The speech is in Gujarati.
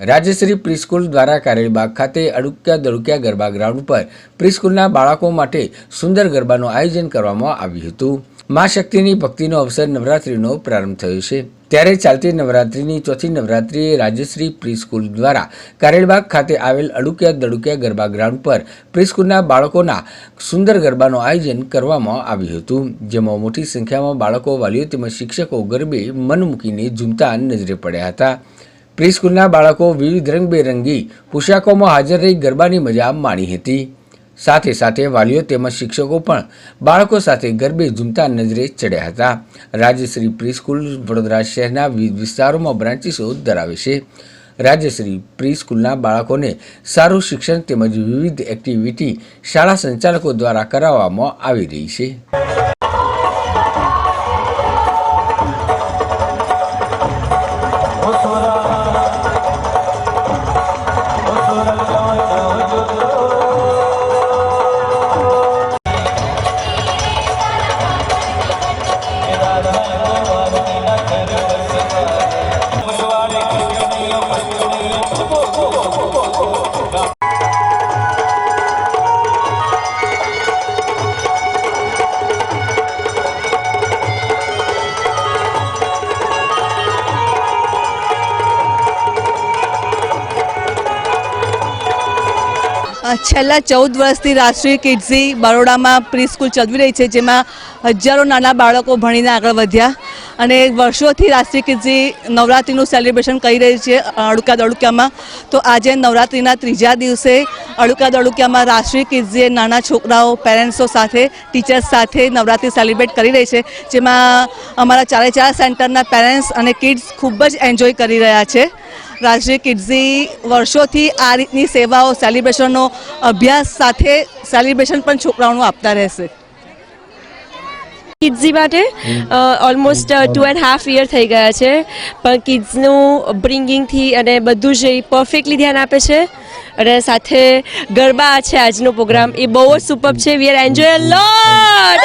રાજ્યશ્રી પ્રીસ્કૂલ દ્વારા કારેલીબાગ ખાતે અડુક્યા દડુક્યા ગરબા ગ્રાઉન્ડ પર પ્રીસ્કૂલના બાળકો માટે સુંદર ગરબાનું આયોજન કરવામાં આવ્યું હતું। મા શક્તિની ભક્તિનો અવસર નવરાત્રિનો પ્રારંભ થયો છે, ત્યારે ચાલતી નવરાત્રિની ચોથી નવરાત્રિએ રાજ્યશ્રી પ્રીસ્કૂલ દ્વારા કારેલીબાગ ખાતે આવેલ અડુક્યા દડુક્યા ગરબા ગ્રાઉન્ડ પર પ્રીસ્કૂલના બાળકોના સુંદર ગરબાનું આયોજન કરવામાં આવ્યું હતું, જેમાં મોટી સંખ્યામાં બાળકો, વાલીઓ તેમજ શિક્ષકો ગરબે મન મૂકીને ઝૂમતા નજરે પડ્યા હતા। પ્રીસ્કૂલના બાળકો વિવિધ રંગબેરંગી પોશાકોમાં હાજર રહી ગરબાની મજા માણી હતી। સાથે સાથે વાલીઓ તેમજ શિક્ષકો પણ બાળકો સાથે ગરબે ઝૂમતા નજરે ચડ્યા હતા। રાજ્યશ્રી પ્રીસ્કૂલ વડોદરા શહેરના વિવિધ વિસ્તારોમાં બ્રાન્ચીસો ધરાવે છે। રાજ્યશ્રી પ્રીસ્કૂલના બાળકોને સારું શિક્ષણ તેમજ વિવિધ એક્ટિવિટી શાળા સંચાલકો દ્વારા કરાવવામાં આવી રહી છે। છેલ્લા 14 વર્ષથી રાષ્ટ્રીય કિડ્ઝી બરોડામાં પ્રીસ્કૂલ ચલાવી રહી છે, જેમાં હજારો નાના બાળકો ભણીને આગળ વધ્યા અને વર્ષોથી રાષ્ટ્રીય કિડ્ઝી નવરાત્રિનું સેલિબ્રેશન કરી રહી છે અડુક્યા દડુક્યામાં। તો આજે નવરાત્રિના ત્રીજા દિવસે અડુક્યા દડુક્યામાં રાષ્ટ્રીય કિડ્ઝીએ નાના છોકરાઓ, પેરેન્ટ્સો સાથે, ટીચર્સ સાથે નવરાત્રિ સેલિબ્રેટ કરી રહી છે, જેમાં અમારા 4 સેન્ટરના પેરેન્ટ્સ અને કિડ્સ ખૂબ જ એન્જોય કરી રહ્યા છે। રાષ્ટ્રીય કિડ્ઝી વર્ષોથી આ રીતની સેવાઓ, સેલિબ્રેશનો, અભ્યાસ સાથે સેલિબ્રેશન પણ છોકરાઓનું આપતા રહેશે। કિડ્ઝી માટે ઓલમોસ્ટ 2.5 યર થઈ ગયા છે, પણ કિડ્સનું બ્રિંગિંગથી અને બધું જ પરફેક્ટલી ધ્યાન આપે છે અને સાથે ગરબા છે આજનો પ્રોગ્રામ એ બહુ જ સુપર છે। We are enjoy a lot.